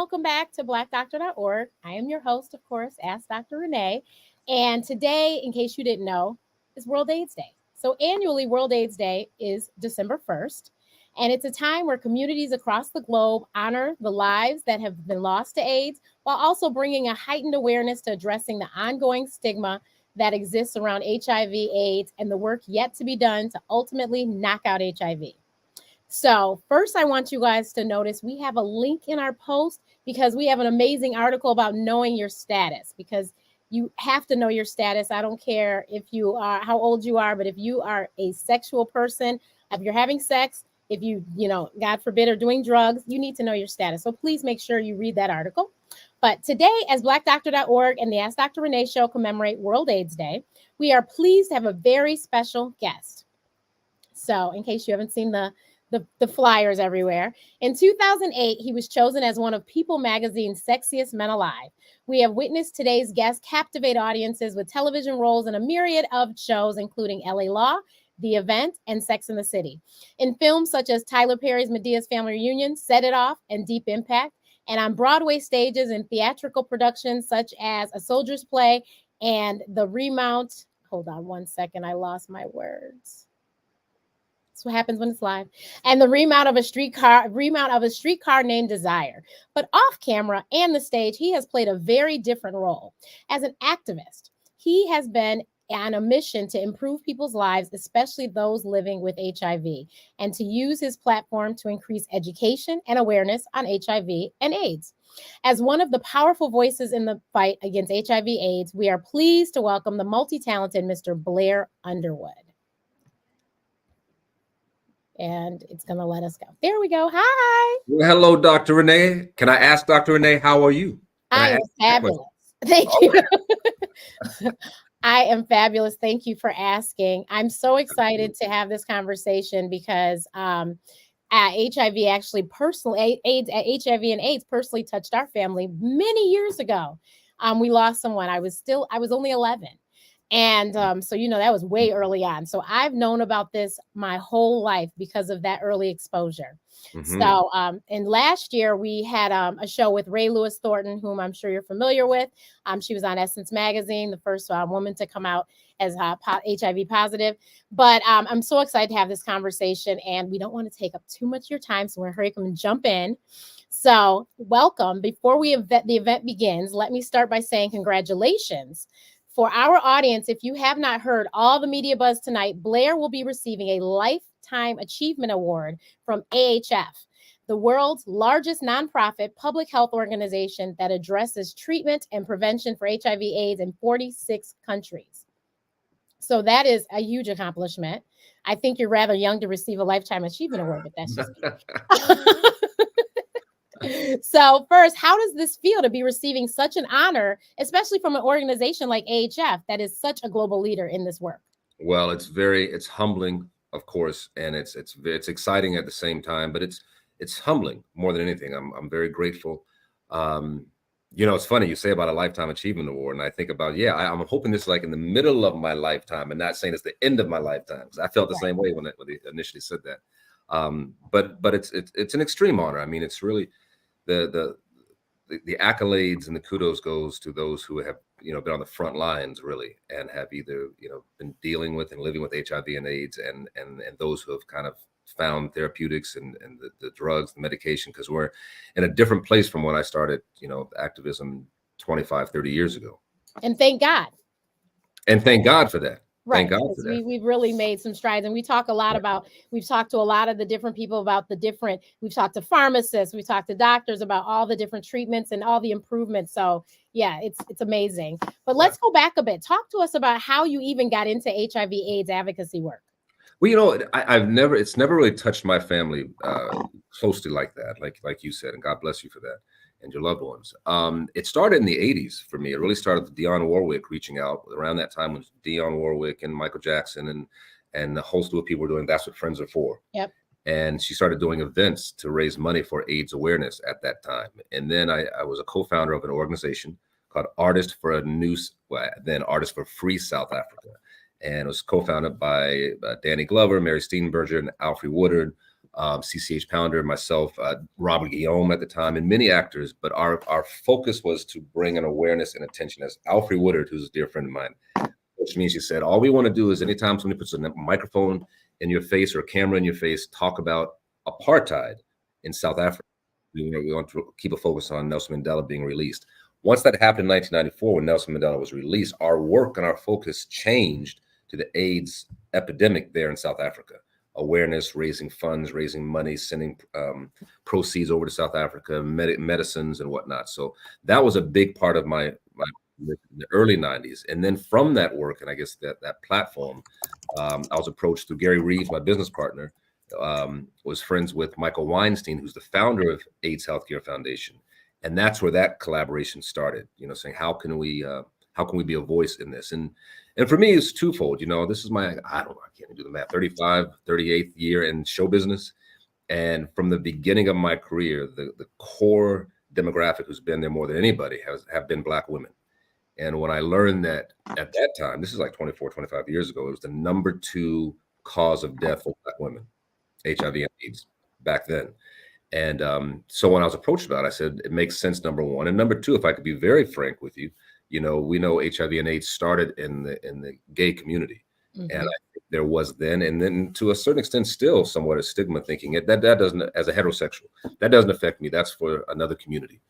welcome back to blackdoctor.org. I am your host, of course, Ask Dr. Renee. And today, in case you didn't know, is World AIDS Day. So annually, World AIDS Day is December 1st. And it's a time where communities across the globe honor the lives that have been lost to AIDS, while also bringing a heightened awareness to addressing the ongoing stigma that exists around HIV/AIDS and the work yet to be done to ultimately knock out HIV. So first, I want you guys to notice we have a link in our post because we have an amazing article about knowing your status, because you have to know your status. I don't care if you are, how old you are, but if you are a sexual person, if you're having sex, if God forbid, are doing drugs, you need to know your status. So please make sure you read that article. But today, as blackdoctor.org and the Ask Dr. Renee show commemorate World AIDS Day, we are pleased to have a very special guest. So in case you haven't seen the flyers everywhere. In 2008, he was chosen as one of People magazine's sexiest men alive. We have witnessed today's guest captivate audiences with television roles in a myriad of shows, including LA Law, The Event, and Sex and the City. In films such as Tyler Perry's Medea's Family Reunion, Set It Off, and Deep Impact, and on Broadway stages and theatrical productions such as A Soldier's Play and the remount. Hold on one second, I lost my words. That's what happens when it's live. And the remount of a streetcar named Desire. But off camera and the stage, he has played a very different role. As an activist, he has been on a mission to improve people's lives, especially those living with HIV, and to use his platform to increase education and awareness on HIV and AIDS. As one of the powerful voices in the fight against HIV/AIDS, we are pleased to welcome the multi-talented Mr. Blair Underwood. And it's going to let us go. There we go. Hi. Well, hello, Dr. Renee. Can I ask Dr. Renee, how are you? I am fabulous. Thank you. I am fabulous. Thank you for asking. I'm so excited to have this conversation because HIV actually personally, HIV and AIDS personally touched our family many years ago. We lost someone. I was only 11. And so, that was way early on. So I've known about this my whole life because of that early exposure. Mm-hmm. So and last year we had a show with Ray Lewis Thornton, whom I'm sure you're familiar with. She was on Essence Magazine, the first woman to come out as HIV positive. But I'm so excited to have this conversation, and we don't want to take up too much of your time. So we're going to hurry up and jump in. So welcome. Before the event begins, let me start by saying congratulations. For our audience, if you have not heard all the media buzz tonight, Blair will be receiving a Lifetime Achievement Award from AHF, the world's largest nonprofit public health organization that addresses treatment and prevention for HIV/AIDS in 46 countries. So that is a huge accomplishment. I think you're rather young to receive a Lifetime Achievement Award, but that's just So first, how does this feel to be receiving such an honor, especially from an organization like AHF that is such a global leader in this work? Well, it's humbling, of course, and it's exciting at the same time, but it's humbling more than anything. I'm very grateful. It's funny you say about a Lifetime Achievement Award, and I think about, I'm hoping this is like in the middle of my lifetime and not saying it's the end of my lifetime, because I felt the same way when they initially said that. But it's an extreme honor. I mean, it's really the accolades and the kudos goes to those who have been on the front lines really, and have either been dealing with and living with HIV and AIDS, and those who have kind of found therapeutics and the drugs, the medication, because we're in a different place from when I started activism 25-30 years ago. And thank God. And thank God for that. Right. We've really made some strides, and we talk a lot about, we've talked to a lot of the different people about we've talked to pharmacists, we've talked to doctors about all the different treatments and all the improvements. So yeah, it's amazing. But let's go back a bit. Talk to us about how you even got into HIV/AIDS advocacy work. Well, it's never really touched my family closely like that, like you said, and God bless you for that, and your loved ones. It started in the 80s for me. It really started with Dionne Warwick reaching out. Around that time was Dionne Warwick and Michael Jackson and a host of people were doing That's What Friends Are For. Yep. And she started doing events to raise money for AIDS awareness at that time. And then I was a co-founder of an organization called Artists for Free South Africa. And it was co-founded by Danny Glover, Mary Steenburgen, and Alfre Woodard. CCH Pounder, myself, Robert Guillaume at the time, and many actors. But our focus was to bring an awareness and attention, as Alfre Woodard, who's a dear friend of mine, which means she said, all we want to do is anytime somebody puts a microphone in your face or a camera in your face, talk about apartheid in South Africa. We want to keep a focus on Nelson Mandela being released. Once that happened in 1994, when Nelson Mandela was released, our work and our focus changed to the AIDS epidemic there in South Africa. Awareness, raising funds, raising money, sending proceeds over to South Africa, medicines and whatnot. So that was a big part of my in the early 90s. And then from that work, and I guess that platform, I was approached through Gary Reeves, my business partner, was friends with Michael Weinstein, who's the founder of AIDS Healthcare Foundation. And that's where that collaboration started, saying, how can we be a voice in this? And for me, it's twofold. This is my, I can't do the math, 38th year in show business. And from the beginning of my career, the core demographic who's been there more than anybody have been Black women. And when I learned that at that time, this is like 24, 25 years ago, it was the number 2 cause of death for Black women, HIV and AIDS back then. And so when I was approached about it, I said, it makes sense, number 1. And number 2, if I could be very frank with you, we know HIV and AIDS started in the gay community. Mm-hmm. And I think there was then, and then to a certain extent, still somewhat a stigma thinking that doesn't, as a heterosexual, that doesn't affect me. That's for another community.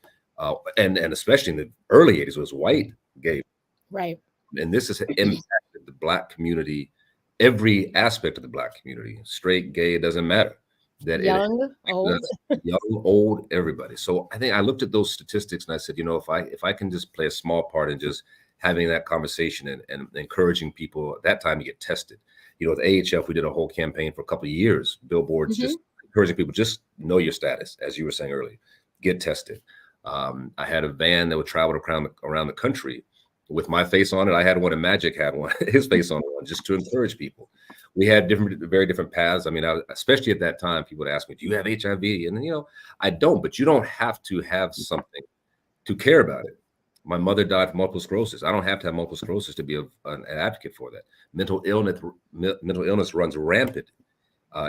And especially in the early 80s, it was white gay. Right. And this has impacted the Black community, every aspect of the Black community, straight, gay, it doesn't matter. That young, old, young, old, everybody. So I think I looked at those statistics and I said, if I can just play a small part in just having that conversation and encouraging people at that time to get tested. With AHF, we did a whole campaign for a couple of years, billboards, just encouraging people, just know your status, as you were saying earlier, get tested. I had a van that would travel around the country with my face on it. I had one, and Magic had one, his face on one, just to encourage people. We had very different paths. I mean, especially at that time, people would ask me, do you have HIV? And, I don't, but you don't have to have something to care about it. My mother died from multiple sclerosis. I don't have to have multiple sclerosis to be an advocate for that. Mental illness runs rampant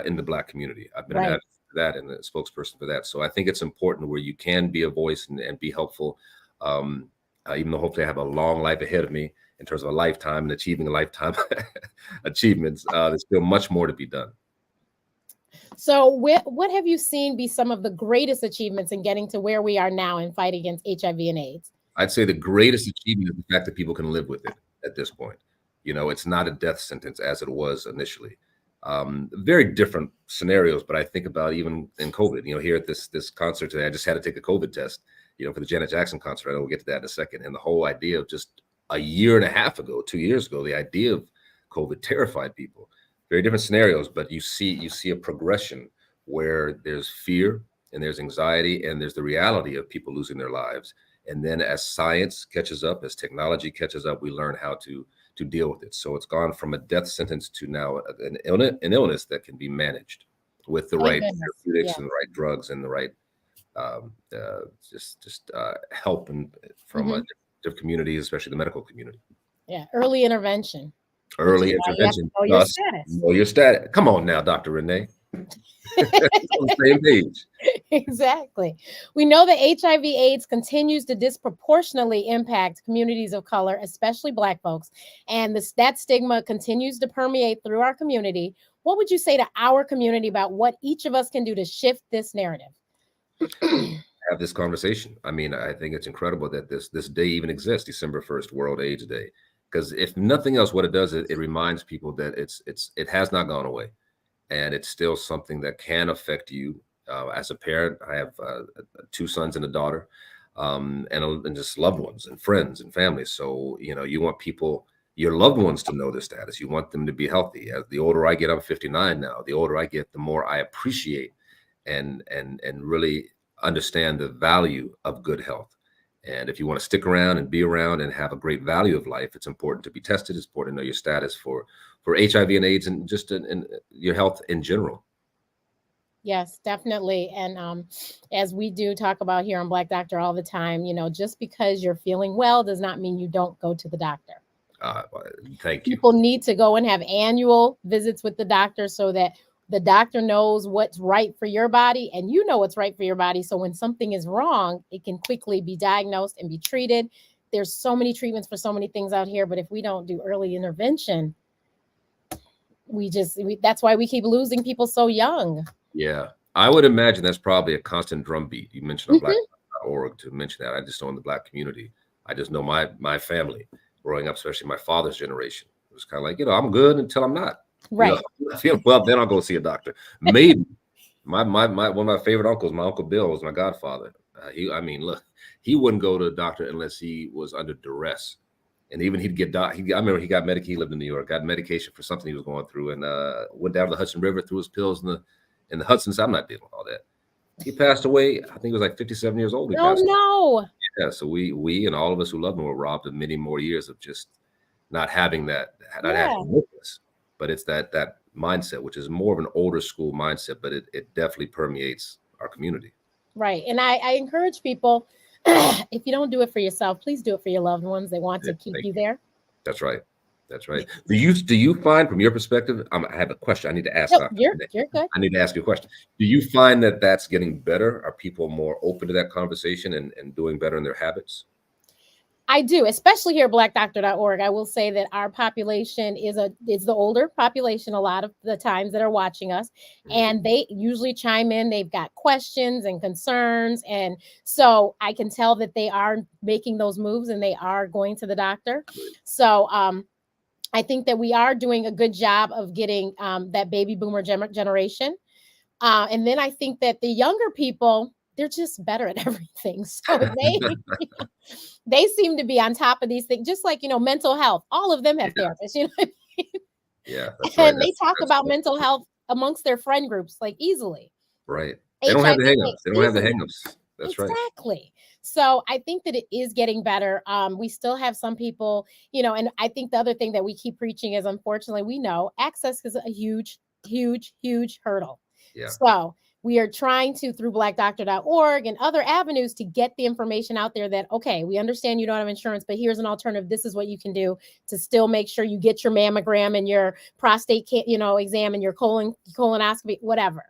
in the Black community. I've been an advocate for that and a spokesperson for that. So I think it's important where you can be a voice and be helpful, even though hopefully I have a long life ahead of me in terms of a lifetime and achieving a lifetime achievements. There's still much more to be done. So what have you seen be some of the greatest achievements in getting to where we are now in fight against HIV and AIDS? I'd say the greatest achievement is the fact that people can live with it at this point. It's not a death sentence as it was initially. Very different scenarios, but I think about even in COVID, here at this concert today, I just had to take a COVID test, for the Janet Jackson concert. I will get to that in a second. And the whole idea of just a year and a half ago, 2 years ago, the idea of COVID terrified people. Very different scenarios, but you see a progression where there's fear and there's anxiety and there's the reality of people losing their lives. And then as science catches up, as technology catches up, we learn how to deal with it. So it's gone from a death sentence to now an illness that can be managed with the right therapeutics and the right drugs and the right help from different communities, especially the medical community. Yeah, early intervention. Early intervention. Know your status. Come on now, Dr. Renee. On the same page. Exactly. We know that HIV/AIDS continues to disproportionately impact communities of color, especially Black folks, and that stigma continues to permeate through our community. What would you say to our community about what each of us can do to shift this narrative? Have this conversation. I mean, I think it's incredible that this day even exists, December 1st, World AIDS Day. Because if nothing else, what it does is it reminds people that it has not gone away. And it's still something that can affect you as a parent. I have 2 sons and a daughter, and just loved ones and friends and families. So, you want your loved ones to know their status. You want them to be healthy. As the older I get, I'm 59 now. The older I get, the more I appreciate and really understand the value of good health. And if you want to stick around and be around and have a great value of life, it's important to be tested. It's important to know your status for HIV and AIDS and just in your health in general. Yes, definitely. And as we do talk about here on Black Doctor all the time, just because you're feeling well does not mean you don't go to the doctor. Thank you. People need to go and have annual visits with the doctor so that The doctor knows what's right for your body, and you know what's right for your body. So when something is wrong, it can quickly be diagnosed and be treated. There's so many treatments for so many things out here, but if we don't do early intervention, that's why we keep losing people so young. Yeah. I would imagine that's probably a constant drumbeat. You mentioned on Mhm. black.org to mention that. I just know in the black community. I just know my family growing up, especially my father's generation. It was kind of like, I'm good until I'm not. Right. I feel well, then I'll go see a doctor. Maybe my one of my favorite uncles, my Uncle Bill, was my godfather. I mean, look, he wouldn't go to a doctor unless he was under duress. And even he'd get I remember he got medication. He lived in New York, got medication for something he was going through, and went down to the Hudson River, threw his pills in the Hudson. So I'm not dealing with all that. He passed away. I think he was like 57 years old. He Oh passed away. no. Yeah. So we and all of us who loved him were robbed of many more years of just not having that, not Yeah. having this. But it's that mindset, which is more of an older school mindset, but it definitely permeates our community. Right. And I encourage people, if you don't do it for yourself, please do it for your loved ones. They want to keep Thank you you. there. That's right. That's right. Do you find, from your perspective, I have a question I need to ask No, Dr. Renee. you're good. I need to ask you a question. Do you find that that's getting better? Are people more open to that conversation and doing better in their habits? I do, especially here at blackdoctor.org. I will say that our population is the older population a lot of the times that are watching us, Mhm. and they usually chime in. They've got questions and concerns, and so I can tell that they are making those moves and they are going to the doctor. So I think that we are doing a good job of getting that baby boomer generation. And then I think that the younger people, they're just better at everything. So they seem to be on top of these things, just like, mental health. All of them have Yeah, therapists, you know, yeah, that's right. and they talk That's about mental health amongst their friend groups like easily. right. They don't have the HIV hangups. They don't have the easily. hangups. That's right. Exactly. So I think that it is getting better. We still have some people, and I think the other thing that we keep preaching is, unfortunately, we know access is a huge, huge, huge hurdle. Yeah. So we are trying to, through blackdoctor.org and other avenues, to get the information out there that, okay, we understand you don't have insurance, but here's an alternative. This is what you can do to still make sure you get your mammogram and your prostate, exam and your colonoscopy, whatever.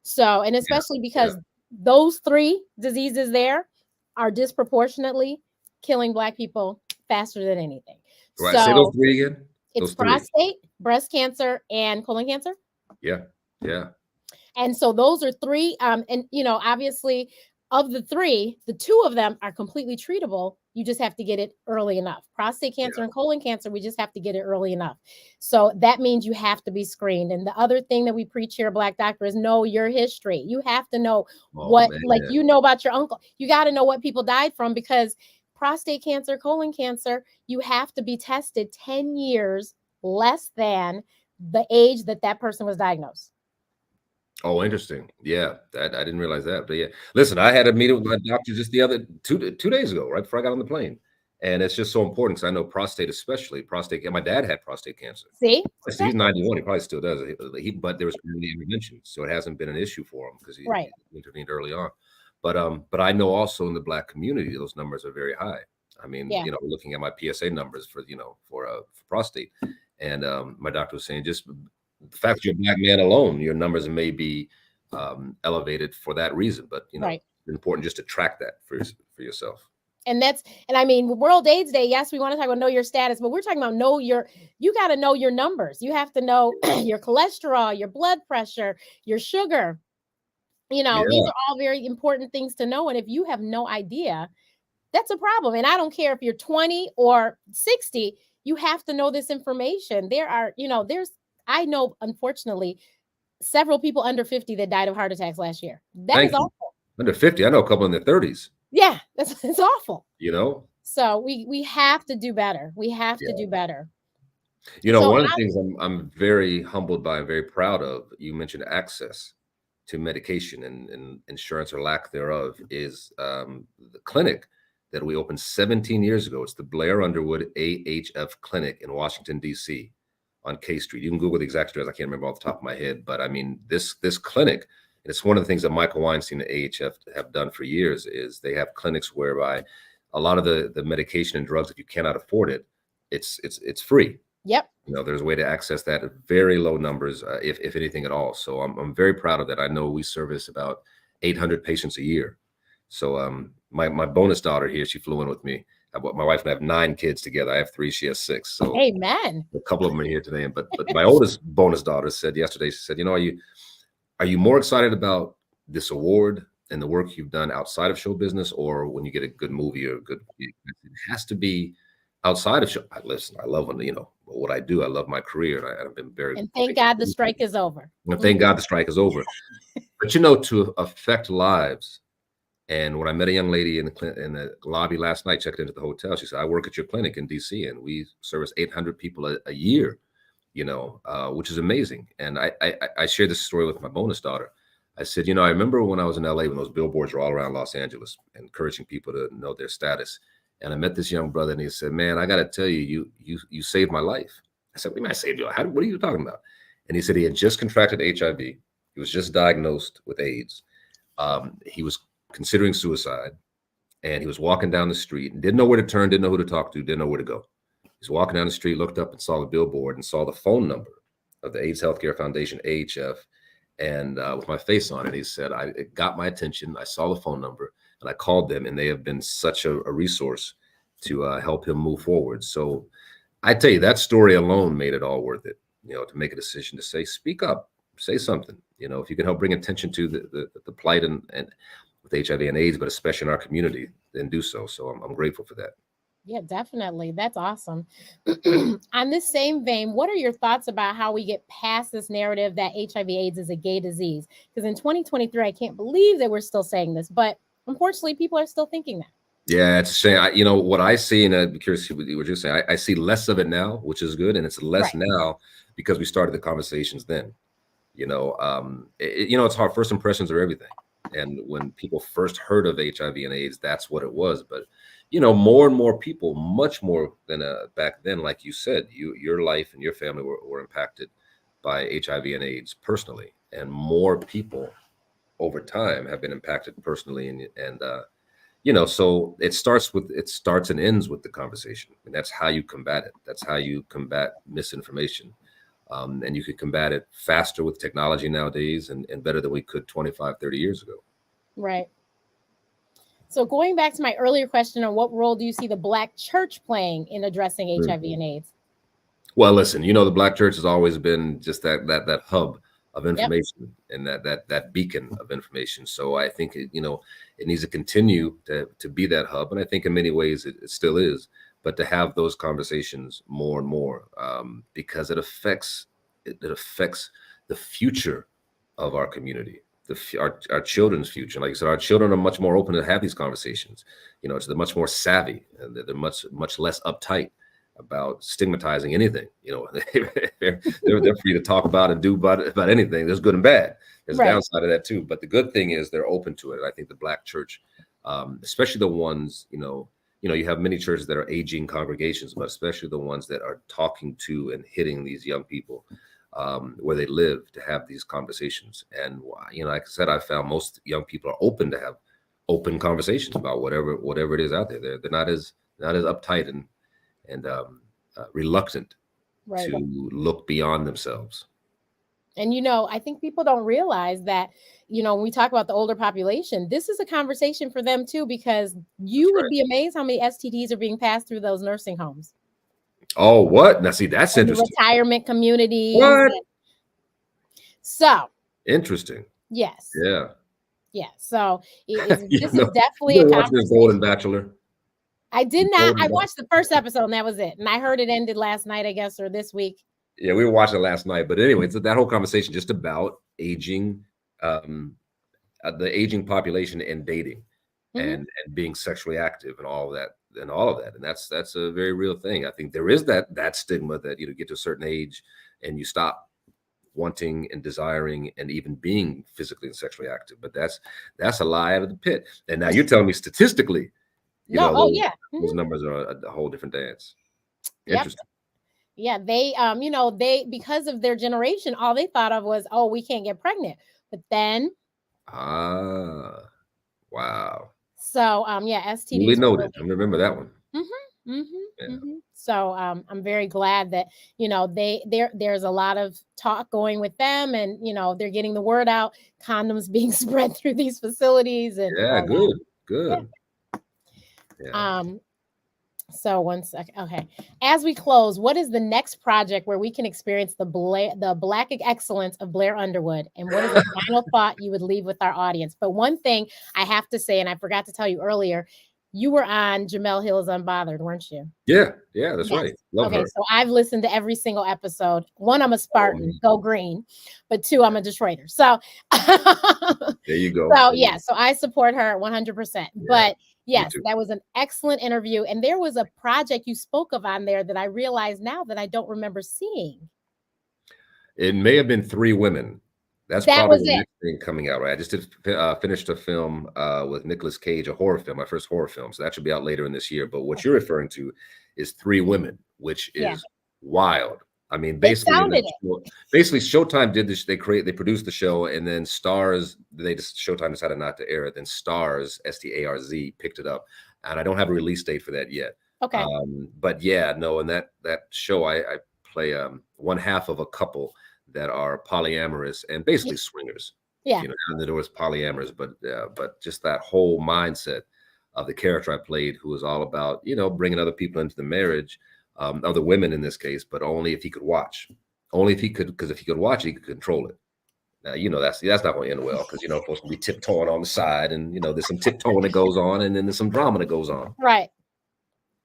So, and Yeah. especially Yeah. because those three diseases there are disproportionately killing Black people faster than anything. Right. Say those So three again. it's Those three. prostate, breast cancer, and colon cancer. Yeah. Yeah. And so those are three. And obviously, of the three, the two of them are completely treatable. You just have to get it early enough. Prostate cancer Yeah. and colon cancer, we just have to get it early enough. So that means you have to be screened. And the other thing that we preach here, Black Doctor, is know your history. You have to know Oh man. like about your uncle. You got to know what people died from, because prostate cancer, colon cancer, you have to be tested 10 years less than the age that person was diagnosed. Oh, interesting. Yeah, that I didn't realize that. But yeah, listen, I had a meeting with my doctor just the other 2 days ago, right before I got on the plane, and it's just so important because I know prostate, especially prostate. My dad had prostate cancer. See? He's Exactly. 91. He probably still does. But there was early intervention, so it hasn't been an issue for him because he Right. intervened early on. But I know also in the Black community, those numbers are very high. I mean, Yeah. looking at my PSA numbers for for prostate, and my doctor was saying just the fact that you're a Black man alone, your numbers may be elevated for that reason. But Right. it's important just to track that for yourself. And I mean, World AIDS Day, yes, we want to talk about know your status, but we're talking about you got to know your numbers. You have to know your cholesterol, your blood pressure, your sugar. These Yeah, are all very important things to know. And if you have no idea, that's a problem. And I don't care if you're 20 or 60, you have to know this information. I know, unfortunately, several people under 50 that died of heart attacks last year. That is thank you. awful. Under 50, I know a couple in their 30s. Yeah, it's awful. You know, So we have to do better. We have to do better. So One of the things I'm very humbled by and very proud of, you mentioned access to medication and insurance or lack thereof, is the clinic that we opened 17 years ago. It's the Blair Underwood AHF Clinic in Washington, D.C. on K Street. You can Google the exact address. I can't remember off the top of my head, but I mean, this clinic, and it's one of the things that Michael Weinstein and AHF have done for years, is they have clinics whereby a lot of the medication and drugs, if you cannot afford it, it's free. Yep. There's a way to access that at very low numbers, if anything at all. So I'm very proud of that. I know we service about 800 patients a year. So my bonus daughter here, she flew in with me. My wife and I have 9 kids together. I have 3, she has 6. So Amen. a couple of them are here today. But my oldest bonus daughter said yesterday, she said, are you more excited about this award and the work you've done outside of show business, or when you get a good movie or a good? It has to be outside of show. Listen, I love what I do. I love my career, and I've been very. And thank God the strike is over. Thank God the strike is over. But to affect lives. And when I met a young lady in the lobby last night, checked into the hotel, she said, "I work at your clinic in DC, and we service 800 people a year." Which is amazing. And I shared this story with my bonus daughter. I said, I remember when I was in LA when those billboards were all around Los Angeles, encouraging people to know their status. And I met this young brother, and he said, "Man, I got to tell you, you saved my life." I said, "What do you mean I saved your life? What are you talking about?" And he said he had just contracted HIV. He was just diagnosed with AIDS. He was considering suicide, and he was walking down the street and didn't know where to turn, didn't know who to talk to, didn't know where to go. He's walking down the street, looked up and saw the billboard and saw the phone number of the AIDS Healthcare Foundation, AHF, and with my face on it. He said, it got my attention. I saw the phone number and I called them, and they have been such a resource to help him move forward. So I tell you, that story alone made it all worth it, to make a decision to say, speak up, say something. If you can help bring attention to the plight and with HIV and AIDS, but especially in our community, then do so. So I'm grateful for that. Yeah, definitely. That's awesome. On this same vein, what are your thoughts about how we get past this narrative that HIV/AIDS is a gay disease? Because in 2023, I can't believe that we're still saying this, but unfortunately, people are still thinking that. Yeah, it's a shame. What I see, and I'd be curious what you're saying. I see less of it now, which is good, and it's less Right. now because we started the conversations then. It's hard. First impressions are everything, and when people first heard of HIV and AIDS, that's what it was. But more and more people, much more than back then, like you said, your life and your family were impacted by HIV and AIDS personally, and more people over time have been impacted personally, and so it starts and ends with the conversation, and that's how you combat it. That's how you combat misinformation. And you could combat it faster with technology nowadays, and better than we could 25, 30 years ago. Right. So going back to my earlier question on what role do you see the Black church playing in addressing HIV and AIDS? Well, listen, the Black church has always been just that hub of information, and that beacon of information. So I think it needs to continue to be that hub, and I think in many ways it still is. But to have those conversations more and more, because it affects the future of our community, our children's future. Like I said, our children are much more open to have these conversations. So they're much more savvy, and they're much less uptight about stigmatizing anything. They're free to talk about and do about anything. There's good and bad. There's a downside of that too. But the good thing is they're open to it. I think the Black church, especially the ones, you have many churches that are aging congregations, but especially the ones that are talking to and hitting these young people where they live, to have these conversations. And like I said, I found most young people are open to have open conversations about whatever it is out there. They're not as uptight and reluctant to look beyond themselves. And I think people don't realize that, when we talk about the older population, this is a conversation for them too, because you would be amazed how many STDs are being passed through those nursing homes. Oh, what? Now, see, that's interesting. The retirement community. What? So interesting. Yes. Yeah. Yeah. So this is definitely a conversation. Golden Bachelor. I did not. I watched the first episode and that was it. And I heard it ended last night, I guess, or this week. Yeah, we were watching it last night. But anyway, it's that whole conversation just about aging, the aging population and dating, and being sexually active and all of that. And that's a very real thing. I think there is that stigma that you get to a certain age and you stop wanting and desiring and even being physically and sexually active. But that's a lie out of the pit. And now you're telling me statistically, those numbers are a whole different dance. Interesting. Yeah, they because of their generation, all they thought of was, we can't get pregnant. But then wow. So STDs. Really noted. I remember that one. So I'm very glad that, there's a lot of talk going with them, and they're getting the word out, condoms being spread through these facilities and Yeah, all that. good, good. Yeah. Yeah. So one second. Okay. As we close, what is the next project where we can experience the black excellence of Blair Underwood? And what is a final thought you would leave with our audience? But one thing I have to say, and I forgot to tell you earlier, you were on Jamel Hill's Unbothered, weren't you? Yeah, yeah, that's Yes. right. Love Okay, her. so I've listened to every single episode. One, I'm a Spartan, Um, go green, but two, I'm a Detroiter. So, there you go. so There you yeah, so I support her 100%. go. Yeah, But me yes, too. that was an excellent interview, and there was a project you spoke of on there that I realize now that I don't remember seeing. It may have been Three Women. That's That probably was the it. next thing coming out, right? I just finished a film with Nicolas Cage, a horror film, my first horror film. So that should be out later in this year. But what you're referring to is Three Women, which Yeah, is wild. I mean, it basically, in the sounded it. show, basically Showtime did this. They produced the show, and then Stars. Showtime decided not to air it. Then Stars, STARZ, picked it up, and I don't have a release date for that yet. Okay. But yeah, no, in that show, I play one half of a couple that are polyamorous and basically swingers. Yeah. And there was polyamorous, but just that whole mindset of the character I played, who was all about bringing other people into the marriage, other women in this case, but only if he could watch, only if he could, because if he could watch, he could control it. Now that's not going to end well because folks will be tiptoeing on the side, and there's some tiptoeing that goes on, and then there's some drama that goes on. Right.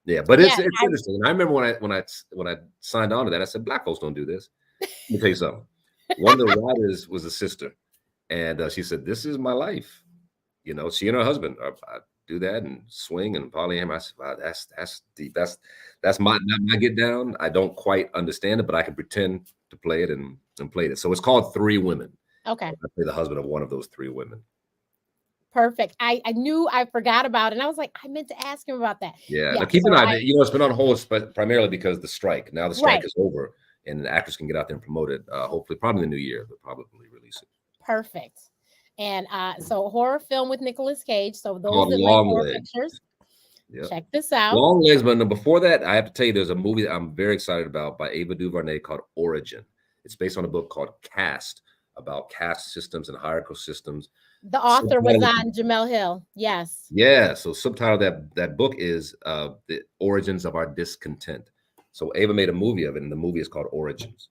Yeah, but Yeah. it's interesting. And I remember when I signed on to that, I said, Black folks don't do this. Let me tell you something. One of the writers was a sister, and she said, "This is my life." She and her husband do that and swing and polyamor. I said, "Wow, that's deep. That's not my get down. I don't quite understand it, but I can pretend to play it and play it." So it's called Three Women. Okay. I play the husband of one of those three women. Perfect. I knew I forgot about it. And I was like, I meant to ask him about that. Yeah, Yeah. now keep an So eye. It's been on hold, but primarily because of the strike. Now the strike right. is over, and the actors can get out there and promote it. Hopefully, probably in the new year, they'll probably release it. Perfect. And so horror film with Nicolas Cage. So those Called that like Long horror Legs. pictures, Yeah, check this out. Long Legs. But before that, I have to tell you, there's a movie that I'm very excited about by Ava DuVernay called Origin. It's based on a book called Caste, about caste systems and hierarchical systems. The author was Subtitle- on Jamel Hill. Yes. Yeah, so subtitle that book is The Origins of Our Discontent. So Ava made a movie of it, and the movie is called Origins.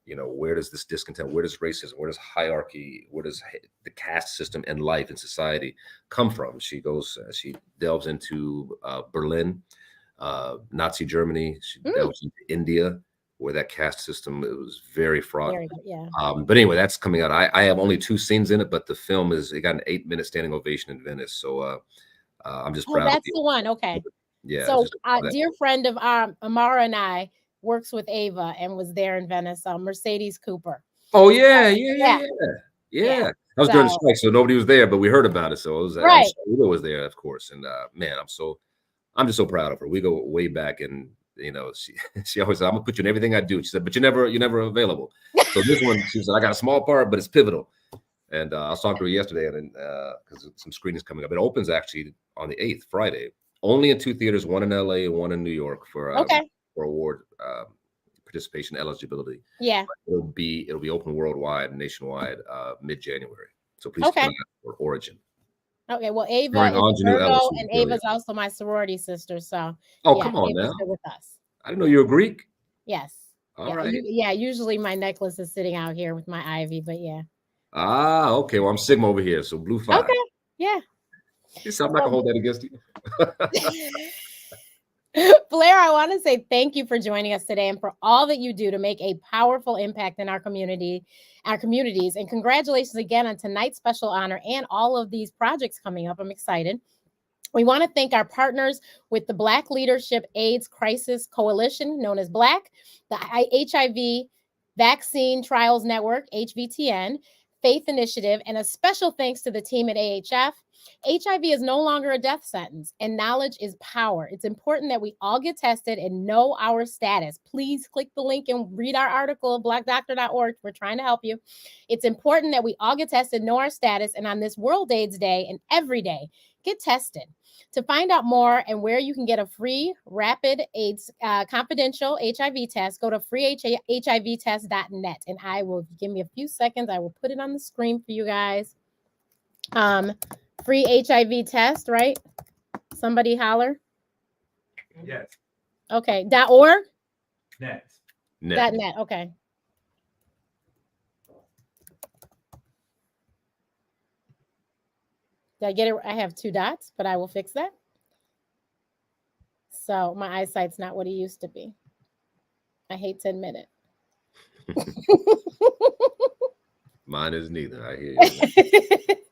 Where does this discontent, where does racism, where does hierarchy, where does the caste system in life and society come from? She delves into Berlin, Nazi Germany. She delves into India, where that caste system, it was very fraught. Yeah. But anyway, that's coming out. I have only 2 scenes in it, but the film it got an 8-minute standing ovation in Venice. So I'm just proud. That's the one. Okay. Yeah. So a dear friend of Amara and I works with Ava and was there in Venice, Mercedes Cooper. Oh yeah. I was during the strike, so nobody was there, but we heard about it. So it was right. Ava was there, of course. And man, I'm just so proud of her. We go way back, and she always said, "I'm gonna put you in everything I do." She said, "But you're never available." So this one, she said, "I got a small part, but it's pivotal." And I was talking to her yesterday, and because some screenings coming up, it opens actually on the 8th, Friday. Only in 2 theaters, one in LA and one in New York for award participation eligibility. Yeah, but it'll be open worldwide, nationwide, mid-January. So please keep an eye out for Origin. Okay, well, Ava is Virgo, and Ava's also my sorority sister. So, come on Ava's now, with us. I didn't know you were Greek. Yes. All right. Usually my necklace is sitting out here with my ivy, but yeah. Ah, okay. Well, I'm Sigma over here, so blue 5. Okay, yeah. So I'm not gonna hold that against you. Blair, I want to say thank you for joining us today and for all that you do to make a powerful impact in our communities. And congratulations again on tonight's special honor and all of these projects coming up. I'm excited. We want to thank our partners with the Black Leadership AIDS Crisis Coalition, known as BLACK, the HIV Vaccine Trials Network, HVTN, Faith Initiative, and a special thanks to the team at AHF. HIV is no longer a death sentence, and knowledge is power. It's important that we all get tested and know our status. Please click the link and read our article at blackdoctor.org. We're trying to help you. It's important that we all get tested, know our status, and on this World AIDS Day and every day, get tested. To find out more and where you can get a free rapid AIDS confidential HIV test, go to freehivtest.net. And I will give me a few seconds. I will put it on the screen for you guys. Free HIV test, right? Somebody holler. Yes. Okay. .org? Net. .net. Okay. Did I get it? I have 2 dots, but I will fix that. So my eyesight's not what it used to be. I hate to admit it. Mine is neither. I hear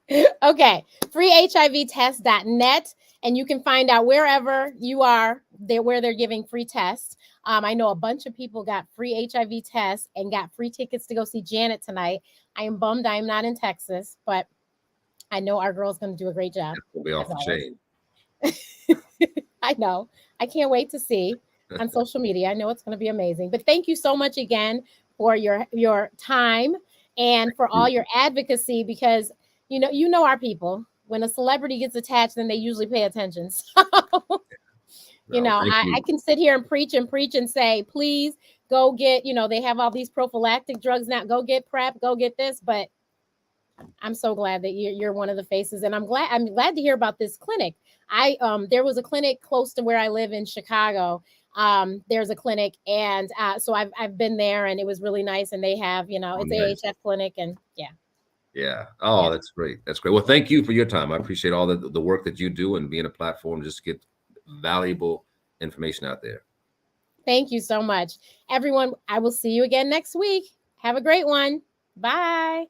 you. Okay. freehivtest.net. And you can find out wherever you are where they're giving free tests. I know a bunch of people got free HIV tests and got free tickets to go see Janet tonight. I am bummed I am not in Texas, but I know our girl's going to do a great job. We'll be off the chain. I know. I can't wait to see on social media. I know it's going to be amazing. But thank you so much again for your time and for all your advocacy, because you know our people. When a celebrity gets attached, then they usually pay attention. So, I can sit here and preach and say, please go get, they have all these prophylactic drugs now. Go get PrEP, go get this. But I'm so glad that you're one of the faces, and I'm glad to hear about this clinic. There was a clinic close to where I live in Chicago. There's a clinic, and so I've been there, and it was really nice. And they have, it's AHF clinic, and yeah. Yeah. Oh, yeah. That's great. That's great. Well, thank you for your time. I appreciate all the work that you do and being a platform just to get valuable information out there. Thank you so much, everyone. I will see you again next week. Have a great one. Bye.